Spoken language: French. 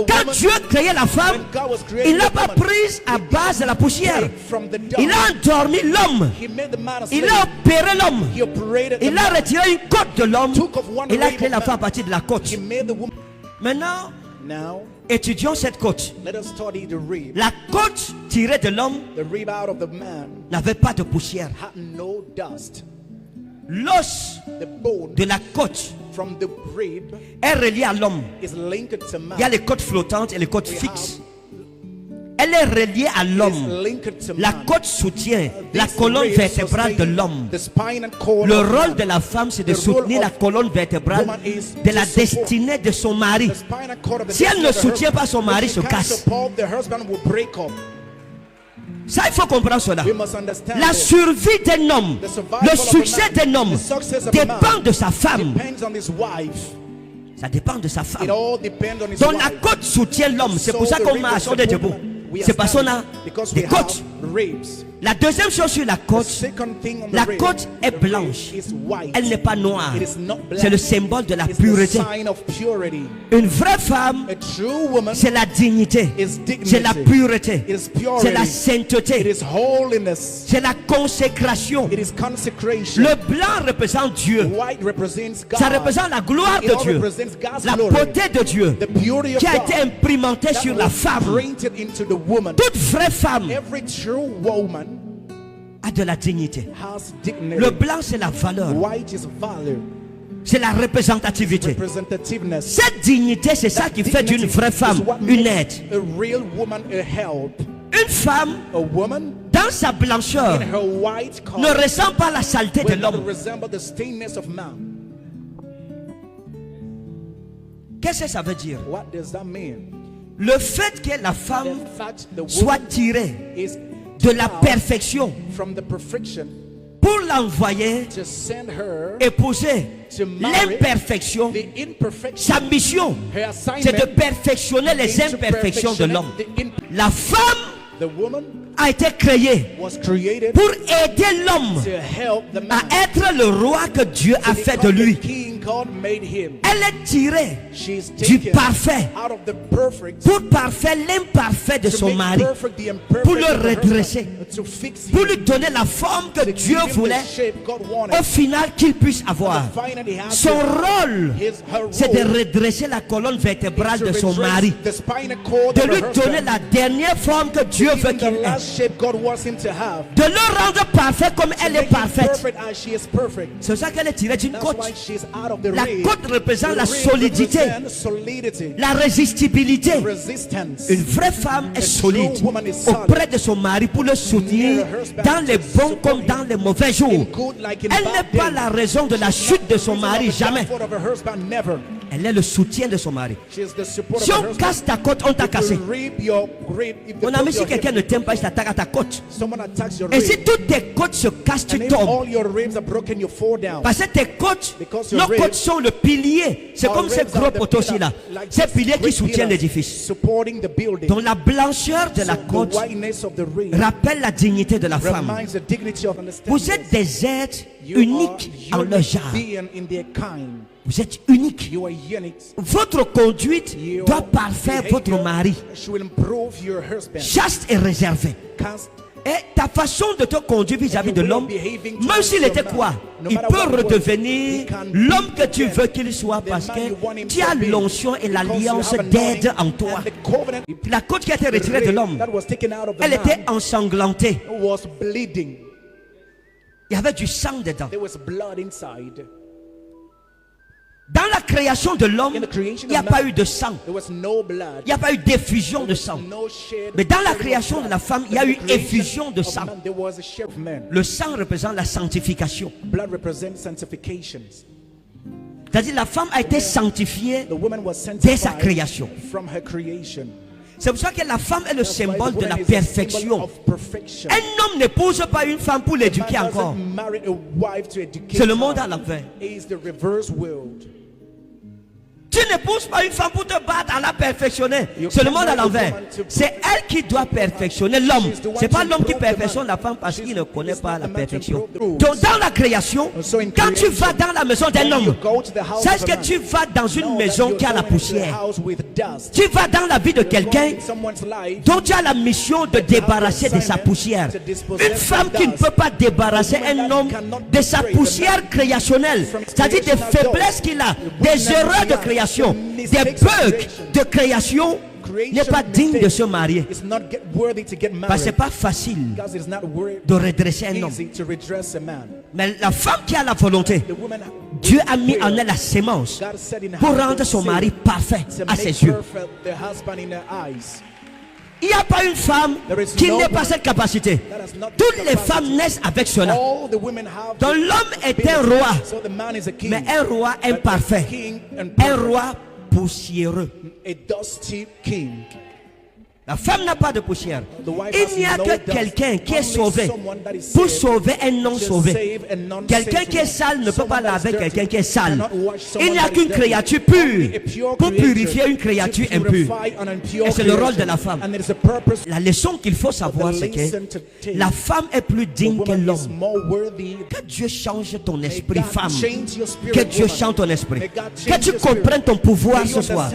Quand Dieu créait la femme, il n'a pas prise à base de la poussière. Il a endormi l'homme. Il a opéré l'homme. Il a retiré une côte de l'homme. Il a créé la femme à partir de la côte. Maintenant, étudions cette côte. La côte tirée de l'homme n'avait pas de poussière. L'os de la côte est relié à l'homme. Il y a les côtes flottantes et les côtes fixes. Elle est reliée à l'homme. La côte soutient la colonne vertébrale de l'homme. Le rôle de la femme, c'est de soutenir la colonne vertébrale de la destinée de son mari. Si elle ne soutient pas son mari, se casse. Ça, il faut comprendre cela. La survie d'un homme, le succès d'un homme dépend de sa femme. Ça dépend de sa femme. Donc la côte soutient l'homme. C'est pour ça qu'on marche, on est debout. C'est parce qu'on a des côtes. La deuxième chose sur la côte est blanche. Elle n'est pas noire. C'est le symbole de la pureté. Une vraie femme, c'est la dignité, c'est la pureté, c'est la sainteté, c'est la consécration. Le blanc représente Dieu. Ça représente la gloire de Dieu, la beauté de Dieu qui a été imprimentée sur la femme. Toute vraie femme a de la dignité. Le blanc, c'est la valeur. C'est la représentativité. Cette dignité, c'est ça qui fait d'une vraie femme une aide. Une femme, dans sa blancheur, ne ressent pas la saleté de l'homme. Qu'est-ce que ça veut dire? Le fait que la femme soit tirée de la perfection pour l'envoyer épouser l'imperfection, sa mission, c'est de perfectionner les imperfections de l'homme. La femme a été créée pour aider l'homme à être le roi que Dieu a fait de lui. Elle est tirée du parfait pour parfaire l'imparfait de son mari, pour le redresser, pour lui donner la forme que Dieu voulait au final qu'il puisse avoir. Son rôle, c'est de redresser la colonne vertébrale de son mari, de lui donner la dernière forme que Dieu veut qu'il ait, de le rendre parfait comme elle est parfaite. C'est pour ça qu'elle est tirée d'une côte. La côte représente la solidité, la résistibilité. Une vraie femme est solide auprès de son mari pour le soutenir dans les bons comme dans les mauvais jours. Elle n'est pas la raison de la chute de son mari, jamais. Elle est le soutien de son mari. Si on casse ta côte, on t'a cassé. Mon ami, si quelqu'un ne t'aime pas, il t'attaque à ta côte. Et si toutes tes côtes se cassent, tu tombes. Parce que tes côtes, nos côtes sont le pilier. C'est comme ces gros poteaux-ci là. Ces piliers qui soutiennent l'édifice. Donc la blancheur de la côte rappelle la dignité de la femme. Vous êtes des êtres uniques en leur genre. Vous êtes unique. Votre conduite doit parfaire votre mari. Chaste et réservé. Et ta façon de te conduire vis-à-vis de l'homme, même s'il était quoi, il peut redevenir l'homme que tu veux qu'il soit parce que tu as l'onction et l'alliance d'aide en toi. La côte qui a été retirée de l'homme, elle était ensanglantée. Il y avait du sang dedans. Dans la création de l'homme, il n'y a pas eu de sang. Il n'y a pas eu d'effusion de sang. Mais dans la création de la femme, il y a eu effusion de sang. Le sang représente la sanctification. C'est-à-dire la femme a été sanctifiée dès sa création. C'est pour ça que la femme est le symbole de la perfection. Un homme n'épouse pas une femme pour l'éduquer encore. C'est le monde à l'envers. Tu n'épouses pas une femme pour te battre, à la perfectionner. C'est le monde à l'envers. C'est elle qui doit perfectionner l'homme. C'est pas l'homme qui perfectionne la femme parce qu'il ne connaît pas la perfection. Donc dans la création, quand tu vas dans la maison d'un homme, sache que tu vas dans une maison qui a la poussière. Tu vas dans la vie de quelqu'un dont tu as la mission de débarrasser de sa poussière. Une femme qui ne peut pas débarrasser un homme de sa poussière créationnelle, c'est-à-dire des faiblesses qu'il a, des erreurs de création, des bugs de création, n'est pas digne de se marier. Parce que ce n'est pas facile de redresser un homme. Mais la femme qui a la volonté, Dieu a mis en elle la sémence pour rendre son mari parfait à ses yeux. Il n'y a pas une femme qui n'ait pas cette capacité. Toutes les femmes naissent avec cela. Donc l'homme est un roi, mais un roi imparfait, un roi poussiéreux. La femme n'a pas de poussière. Il n'y a que quelqu'un qui est sauvé pour sauver un non sauvé. Quelqu'un qui est sale ne peut pas laver quelqu'un qui est sale. Il n'y a qu'une créature pure pour purifier une créature impure. Et c'est le rôle de la femme. La leçon qu'il faut savoir, c'est que la femme est plus digne que l'homme. Que Dieu change ton esprit, femme. Que Dieu change ton esprit. Que tu comprennes ton pouvoir ce soir.